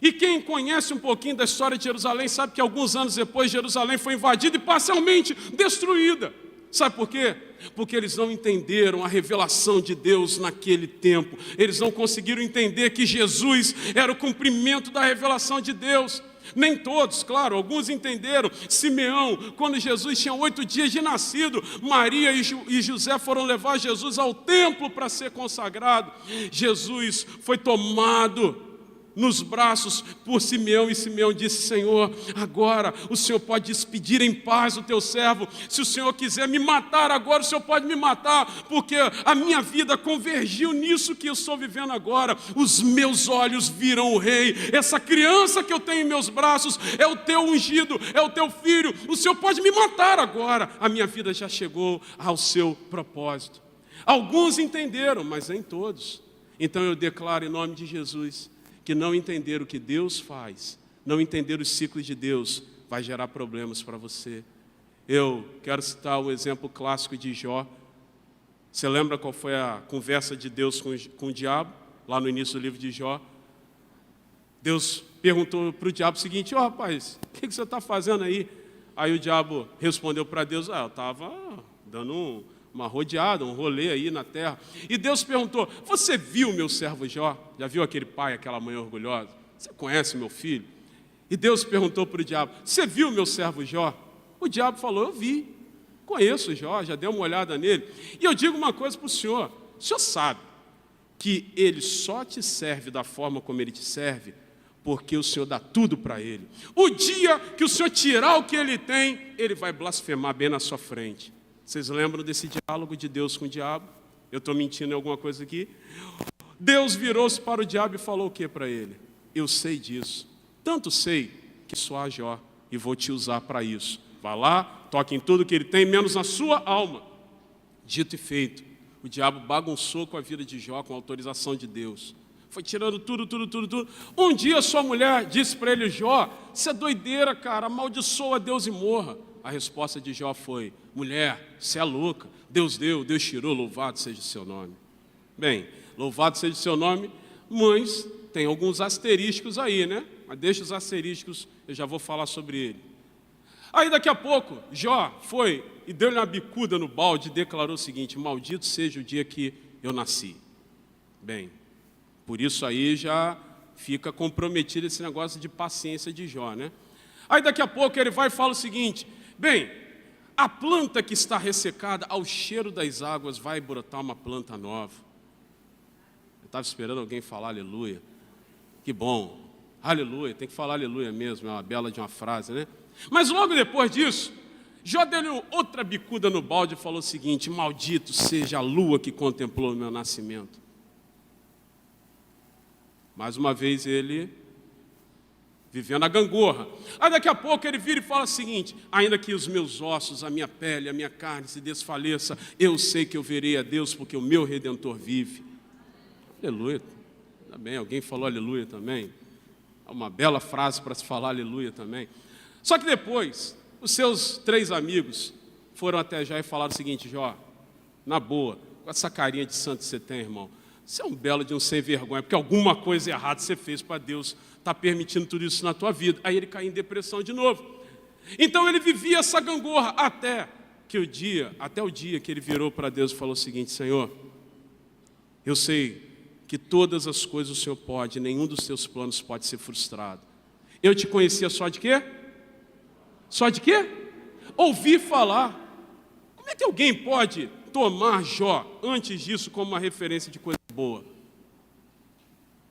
E quem conhece um pouquinho da história de Jerusalém sabe que alguns anos depois Jerusalém foi invadida e parcialmente destruída. Sabe por quê? Porque eles não entenderam a revelação de Deus naquele tempo. Eles não conseguiram entender que Jesus era o cumprimento da revelação de Deus. Nem todos, claro, alguns entenderam. Simeão, quando Jesus tinha 8 dias de nascido, Maria e José foram levar Jesus ao templo para ser consagrado. Jesus foi tomado nos braços por Simeão, e Simeão disse: Senhor, agora o Senhor pode despedir em paz o teu servo. Se o Senhor quiser me matar agora, o Senhor pode me matar, porque a minha vida convergiu nisso que eu estou vivendo agora. Os meus olhos viram o rei. Essa criança que eu tenho em meus braços é o teu ungido, é o teu filho. O Senhor pode me matar agora. A minha vida já chegou ao seu propósito. Alguns entenderam, mas nem todos. Então eu declaro em nome de Jesus que não entender o que Deus faz, não entender os ciclos de Deus, vai gerar problemas para você. Eu quero citar o exemplo clássico de Jó. Você lembra qual foi a conversa de Deus com o diabo, lá no início do livro de Jó? Deus perguntou para o diabo o seguinte: rapaz, o que você está fazendo aí? Aí o diabo respondeu para Deus: eu estava dando uma rodeada, um rolê aí na terra. E Deus perguntou: você viu meu servo Jó? Já viu aquele pai, aquela mãe orgulhosa? Você conhece meu filho? E Deus perguntou para o diabo: você viu meu servo Jó? O diabo falou: eu vi, conheço Jó, já dei uma olhada nele. E eu digo uma coisa para o senhor sabe que ele só te serve da forma como ele te serve, porque o Senhor dá tudo para ele. O dia que o Senhor tirar o que ele tem, ele vai blasfemar bem na sua frente. Vocês lembram desse diálogo de Deus com o diabo? Eu estou mentindo em alguma coisa aqui? Deus virou-se para o diabo e falou o que para ele? Eu sei disso, tanto sei que sou a Jó e vou te usar para isso. Vá lá, toque em tudo que ele tem, menos na sua alma. Dito e feito, o diabo bagunçou com a vida de Jó, com a autorização de Deus. Foi tirando tudo. Um dia sua mulher disse para ele: Jó, você é doideira, cara, amaldiçoa Deus e morra. A resposta de Jó foi: mulher, você é louca, Deus deu, Deus tirou, louvado seja o seu nome. Bem, louvado seja o seu nome, mas tem alguns asterísticos aí, né? Mas deixa os asterísticos, eu já vou falar sobre ele. Aí daqui a pouco, Jó foi e deu-lhe uma bicuda no balde e declarou o seguinte: maldito seja o dia que eu nasci. Bem, por isso aí já fica comprometido esse negócio de paciência de Jó, né? Aí daqui a pouco ele vai e fala o seguinte: bem, a planta que está ressecada, ao cheiro das águas vai brotar uma planta nova. Eu estava esperando alguém falar aleluia. Que bom, aleluia, tem que falar aleluia mesmo, é uma bela de uma frase, né? Mas logo depois disso, Jó deu outra bicuda no balde e falou o seguinte: maldito seja a lua que contemplou o meu nascimento. Mais uma vez ele vivendo a gangorra. Aí daqui a pouco ele vira e fala o seguinte: ainda que os meus ossos, a minha pele, a minha carne se desfaleça, eu sei que eu verei a Deus, porque o meu Redentor vive. Aleluia. Tá bem, alguém falou aleluia também? É uma bela frase para se falar aleluia também. Só que depois, os seus 3 amigos foram até Jó e falaram o seguinte: Jó, na boa, com essa carinha de santo que você tem, irmão, você é um belo de um sem vergonha, porque alguma coisa errada você fez para Deus estar permitindo tudo isso na tua vida. Aí ele caiu em depressão de novo. Então ele vivia essa gangorra até o dia que ele virou para Deus e falou o seguinte: Senhor, eu sei que todas as coisas o Senhor pode, nenhum dos teus planos pode ser frustrado. Eu te conhecia só de quê? Só de quê? Ouvi falar. Como é que alguém pode tomar Jó antes disso como uma referência de coisa boa?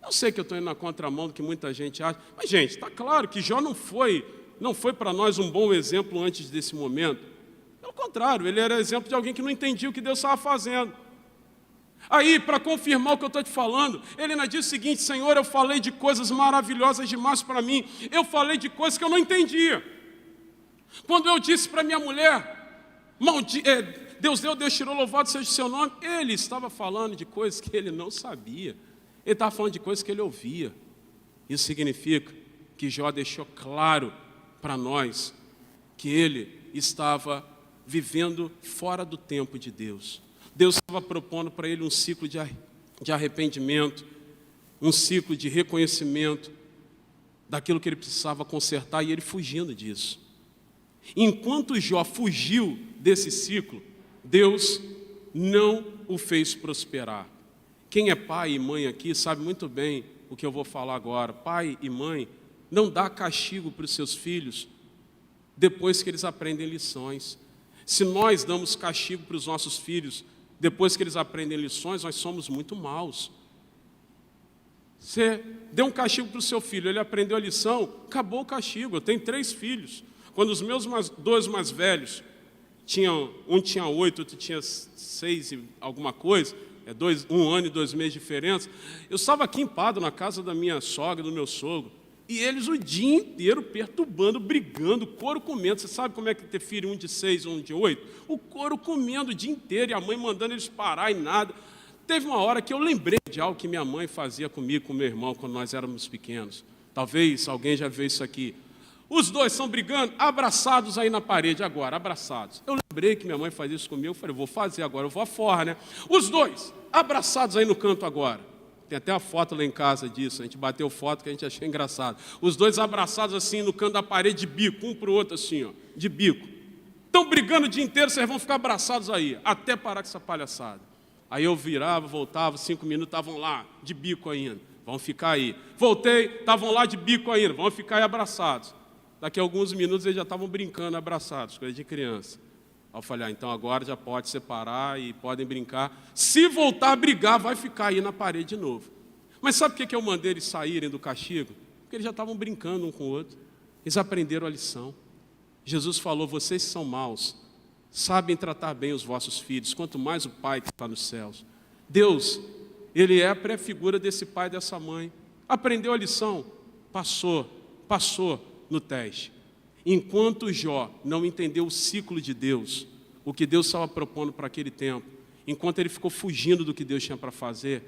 Eu sei que eu estou indo na contramão do que muita gente acha, mas gente, está claro que Jó não foi para nós um bom exemplo antes desse momento. Pelo contrário, ele era exemplo de alguém que não entendia o que Deus estava fazendo. Aí, para confirmar o que eu estou te falando, ele ainda diz o seguinte: Senhor, eu falei de coisas maravilhosas demais para mim, eu falei de coisas que eu não entendia. Quando eu disse para minha mulher, Deus deu, Deus tirou, louvado seja o seu nome, ele estava falando de coisas que ele não sabia. Ele estava falando de coisas que ele ouvia. Isso significa que Jó deixou claro para nós que ele estava vivendo fora do tempo de Deus. Deus estava propondo para ele um ciclo de arrependimento, um ciclo de reconhecimento daquilo que ele precisava consertar, e ele fugindo disso. Enquanto Jó fugiu desse ciclo, Deus não o fez prosperar. Quem é pai e mãe aqui sabe muito bem o que eu vou falar agora. Pai e mãe não dá castigo para os seus filhos depois que eles aprendem lições. Se nós damos castigo para os nossos filhos depois que eles aprendem lições, nós somos muito maus. Você deu um castigo para o seu filho, ele aprendeu a lição, acabou o castigo. Eu tenho 3 filhos. Quando os meus 2 mais velhos, um tinha 8, outro tinha 6 e alguma coisa, 1 ano e 2 meses de diferença, eu estava aquimpado na casa da minha sogra, do meu sogro, e eles o dia inteiro perturbando, brigando, couro comendo. Você sabe como é que ter filho, um de 6, um de 8? O couro comendo o dia inteiro, e a mãe mandando eles parar e nada. Teve uma hora que eu lembrei de algo que minha mãe fazia comigo, com meu irmão, quando nós éramos pequenos. Talvez alguém já viu isso aqui. Os 2 estão brigando, abraçados aí na parede agora, abraçados. Eu lembrei que minha mãe fazia isso comigo, eu falei, vou fazer agora, eu vou aforra, né? Os 2, abraçados aí no canto agora. Tem até a foto lá em casa disso, a gente bateu foto que a gente achou engraçado. Os 2 abraçados assim no canto da parede de bico, um para o outro assim, ó, de bico. Estão brigando o dia inteiro, vocês vão ficar abraçados aí, até parar com essa palhaçada. Aí eu virava, voltava, 5 minutos, estavam lá, de bico ainda, vão ficar aí. Voltei, estavam lá de bico ainda, vão ficar aí abraçados. Daqui a alguns minutos eles já estavam brincando abraçados, coisa de criança. Aí eu falei, então agora já pode separar e podem brincar. Se voltar a brigar, vai ficar aí na parede de novo. Mas sabe por que eu mandei eles saírem do castigo? Porque eles já estavam brincando um com o outro. Eles aprenderam a lição. Jesus falou, vocês são maus, sabem tratar bem os vossos filhos, quanto mais o Pai que está nos céus. Deus, Ele é a pré-figura desse pai e dessa mãe. Aprendeu a lição, passou no teste. Enquanto Jó não entendeu o ciclo de Deus, o que Deus estava propondo para aquele tempo, enquanto ele ficou fugindo do que Deus tinha para fazer,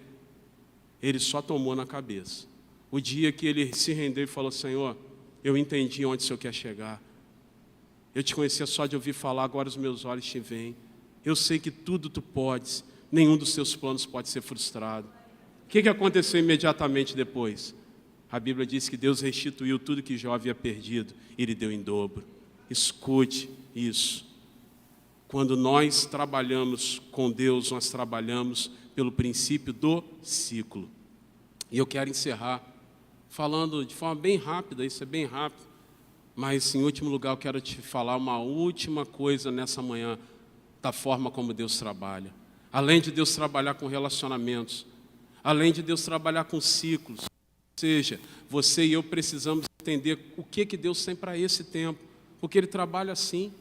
ele só tomou na cabeça. O dia que ele se rendeu e falou, Senhor, eu entendi onde o Senhor quer chegar. Eu te conhecia só de ouvir falar, agora os meus olhos te veem. Eu sei que tudo tu podes, nenhum dos teus planos pode ser frustrado. O que aconteceu imediatamente depois? A Bíblia diz que Deus restituiu tudo que Jó havia perdido e lhe deu em dobro. Escute isso. Quando nós trabalhamos com Deus, nós trabalhamos pelo princípio do ciclo. E eu quero encerrar falando de forma bem rápida, isso é bem rápido, mas em último lugar eu quero te falar uma última coisa nessa manhã, da forma como Deus trabalha. Além de Deus trabalhar com relacionamentos, além de Deus trabalhar com ciclos, ou seja, você e eu precisamos entender o que Deus tem para esse tempo, porque Ele trabalha assim.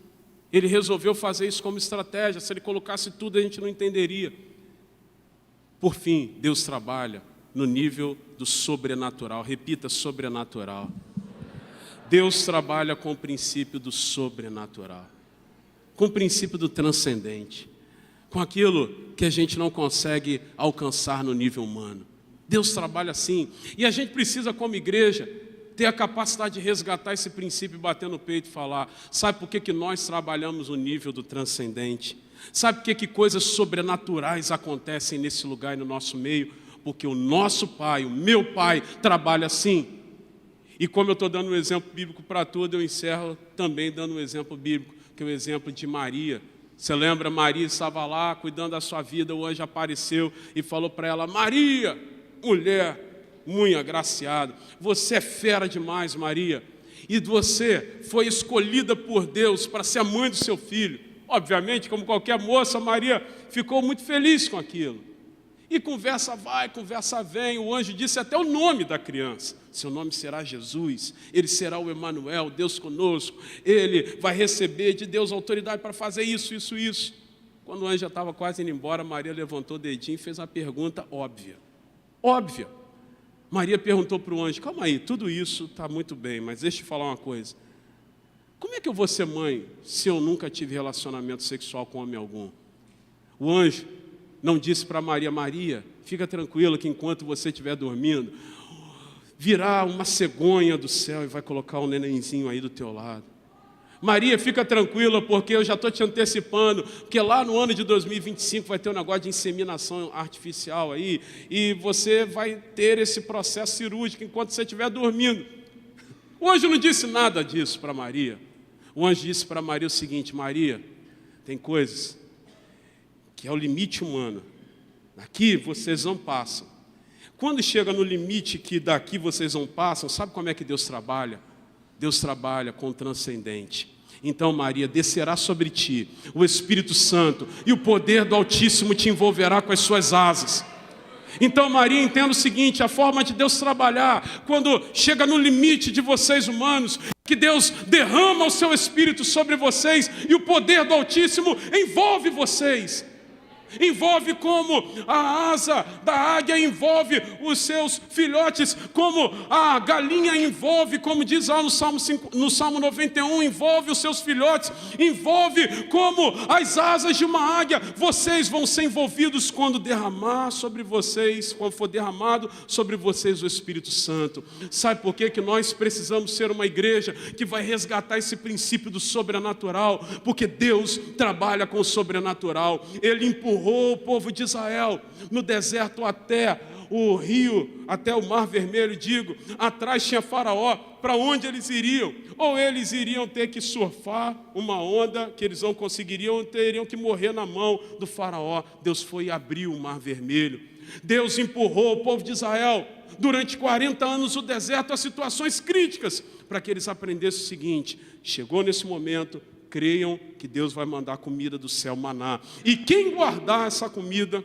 Ele resolveu fazer isso como estratégia. Se Ele colocasse tudo, a gente não entenderia. Por fim, Deus trabalha no nível do sobrenatural. Repita, sobrenatural. Deus trabalha com o princípio do sobrenatural, com o princípio do transcendente, com aquilo que a gente não consegue alcançar no nível humano. Deus trabalha assim, e a gente precisa, como igreja, ter a capacidade de resgatar esse princípio e bater no peito e falar, sabe por que nós trabalhamos no nível do transcendente? Sabe por que coisas sobrenaturais acontecem nesse lugar e no nosso meio? Porque o nosso Pai, o meu Pai, trabalha assim. E como eu estou dando um exemplo bíblico para tudo, eu encerro também dando um exemplo bíblico, que é o exemplo de Maria. Você lembra, Maria estava lá cuidando da sua vida, o anjo apareceu e falou para ela, Maria, mulher muito agraciada, você é fera demais, Maria, e você foi escolhida por Deus para ser a mãe do seu filho. Obviamente, como qualquer moça, Maria ficou muito feliz com aquilo. E conversa vai, conversa vem, o anjo disse até o nome da criança. Seu nome será Jesus, ele será o Emanuel, Deus conosco, ele vai receber de Deus autoridade para fazer isso. Quando o anjo já estava quase indo embora, Maria levantou o dedinho e fez uma pergunta óbvia. Maria perguntou para o anjo, calma aí, tudo isso está muito bem, mas deixa eu te falar uma coisa. Como é que eu vou ser mãe se eu nunca tive relacionamento sexual com homem algum? O anjo não disse para Maria, Maria, fica tranquila que enquanto você estiver dormindo, virá uma cegonha do céu e vai colocar um nenenzinho aí do teu lado. Maria, fica tranquila porque eu já estou te antecipando, porque lá no ano de 2025 vai ter um negócio de inseminação artificial aí, e você vai ter esse processo cirúrgico enquanto você estiver dormindo. O anjo não disse nada disso para Maria. O anjo disse para Maria o seguinte, Maria, tem coisas que é o limite humano. Daqui vocês não passam. Quando chega no limite que daqui vocês não passam, sabe como é que Deus trabalha? Deus trabalha com o transcendente. Então, Maria, descerá sobre ti o Espírito Santo e o poder do Altíssimo te envolverá com as suas asas. Então, Maria, entenda o seguinte: a forma de Deus trabalhar, quando chega no limite de vocês humanos, que Deus derrama o seu Espírito sobre vocês, e o poder do Altíssimo envolve vocês. Envolve como a asa da águia envolve os seus filhotes, como a galinha envolve, como diz lá no Salmo 91, envolve os seus filhotes, envolve como as asas de uma águia. Vocês vão ser envolvidos quando derramar sobre vocês, quando for derramado sobre vocês o Espírito Santo. Sabe por quê? Que nós precisamos ser uma igreja que vai resgatar esse princípio do sobrenatural, porque Deus trabalha com o sobrenatural. Ele empurrou o povo de Israel no deserto até o rio, até o Mar Vermelho, atrás tinha Faraó. Para onde eles iriam? Ou eles iriam ter que surfar uma onda que eles não conseguiriam, ou teriam que morrer na mão do Faraó. Deus foi e abriu o Mar Vermelho. Deus empurrou o povo de Israel durante 40 anos no deserto a situações críticas, para que eles aprendessem o seguinte: chegou nesse momento, creiam que Deus vai mandar comida do céu, maná. E quem guardar essa comida,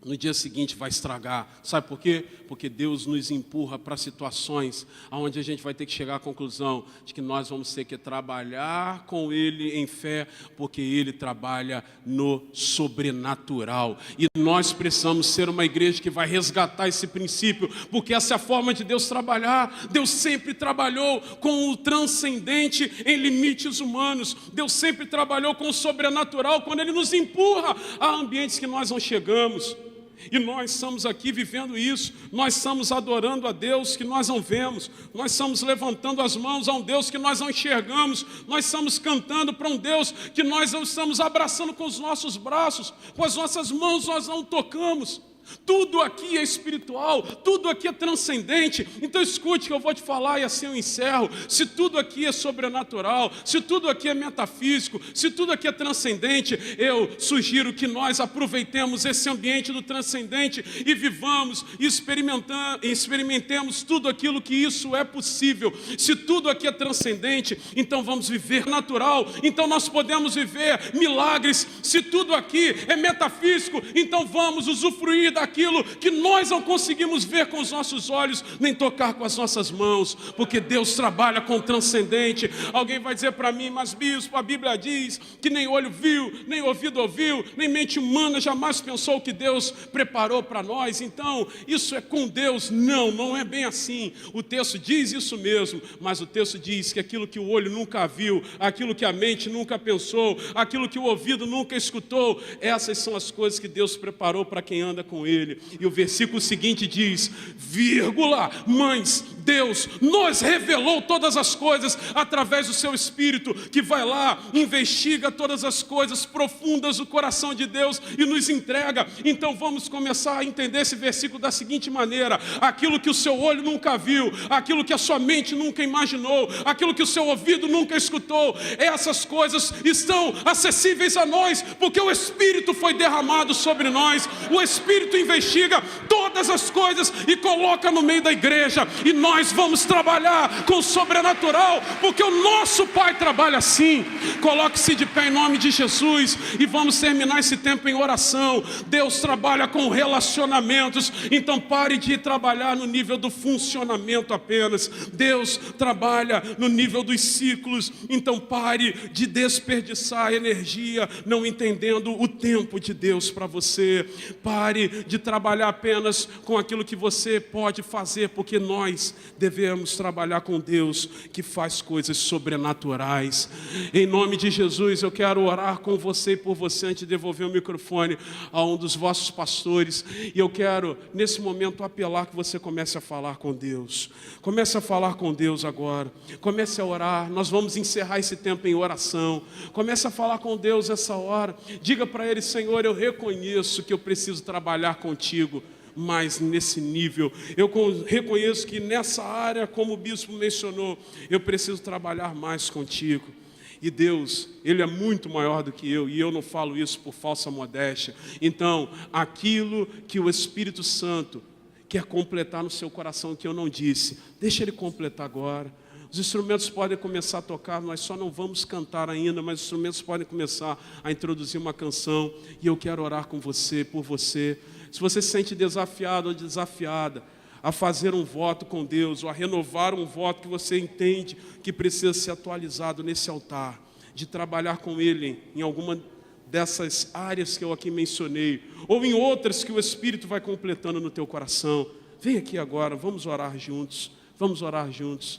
no dia seguinte vai estragar. Sabe por quê? Porque Deus nos empurra para situações onde a gente vai ter que chegar à conclusão de que nós vamos ter que trabalhar com Ele em fé, porque Ele trabalha no sobrenatural. E nós precisamos ser uma igreja que vai resgatar esse princípio, porque essa é a forma de Deus trabalhar. Deus sempre trabalhou com o transcendente em limites humanos. Deus sempre trabalhou com o sobrenatural quando Ele nos empurra a ambientes que nós não chegamos. E nós estamos aqui vivendo isso, nós estamos adorando a Deus que nós não vemos, nós estamos levantando as mãos a um Deus que nós não enxergamos, nós estamos cantando para um Deus que nós não estamos abraçando com os nossos braços, com as nossas mãos nós não tocamos. Tudo aqui é espiritual, tudo aqui é transcendente. Então escute que eu vou te falar e assim eu encerro. Se tudo aqui é sobrenatural, se tudo aqui é metafísico, se tudo aqui é transcendente, eu sugiro que nós aproveitemos esse ambiente do transcendente e vivamos e experimentemos tudo aquilo que isso é possível. Se tudo aqui é transcendente, então vamos viver natural, então nós podemos viver milagres. Se tudo aqui é metafísico, então vamos usufruir daquilo que nós não conseguimos ver com os nossos olhos, nem tocar com as nossas mãos, porque Deus trabalha com o transcendente. Alguém vai dizer para mim: mas bispo, a Bíblia diz que nem olho viu, nem ouvido ouviu, nem mente humana jamais pensou que Deus preparou para nós. Então, isso é com Deus? Não, não é bem assim. O texto diz isso mesmo, mas o texto diz que aquilo que o olho nunca viu, aquilo que a mente nunca pensou, aquilo que o ouvido nunca escutou, essas são as coisas que Deus preparou para quem anda com Ele. E o versículo seguinte diz, vírgula, mas Deus nos revelou todas as coisas através do seu Espírito, que vai lá, investiga todas as coisas profundas do coração de Deus e nos entrega. Então vamos começar a entender esse versículo da seguinte maneira: aquilo que o seu olho nunca viu, aquilo que a sua mente nunca imaginou, aquilo que o seu ouvido nunca escutou, essas coisas estão acessíveis a nós, porque o Espírito foi derramado sobre nós. O Espírito investiga todas as coisas e coloca no meio da igreja, e nós vamos trabalhar com o sobrenatural, porque o nosso Pai trabalha assim. Coloque-se de pé em nome de Jesus e vamos terminar esse tempo em oração. Deus trabalha com relacionamentos, então pare de trabalhar no nível do funcionamento apenas. Deus trabalha no nível dos ciclos, então pare de desperdiçar energia não entendendo o tempo de Deus para você. Pare de trabalhar apenas com aquilo que você pode fazer, porque nós devemos trabalhar com Deus que faz coisas sobrenaturais. Em nome de Jesus, eu quero orar com você e por você antes de devolver o microfone a um dos vossos pastores. E eu quero, nesse momento, apelar que você comece a falar com Deus. Comece a falar com Deus agora. Comece a orar. Nós vamos encerrar esse tempo em oração. Comece a falar com Deus essa hora. Diga para Ele: Senhor, eu reconheço que eu preciso trabalhar contigo, mas nesse nível, eu reconheço que nessa área, como o bispo mencionou, eu preciso trabalhar mais contigo. E Deus, Ele é muito maior do que eu, e eu não falo isso por falsa modéstia. Então, aquilo que o Espírito Santo quer completar no seu coração, que eu não disse, deixa Ele completar agora. Os instrumentos podem começar a tocar, nós só não vamos cantar ainda, mas os instrumentos podem começar a introduzir uma canção. E eu quero orar com você, por você. Se você se sente desafiado ou desafiada a fazer um voto com Deus, ou a renovar um voto que você entende que precisa ser atualizado nesse altar, de trabalhar com Ele em alguma dessas áreas que eu aqui mencionei, ou em outras que o Espírito vai completando no teu coração, vem aqui agora, vamos orar juntos, vamos orar juntos.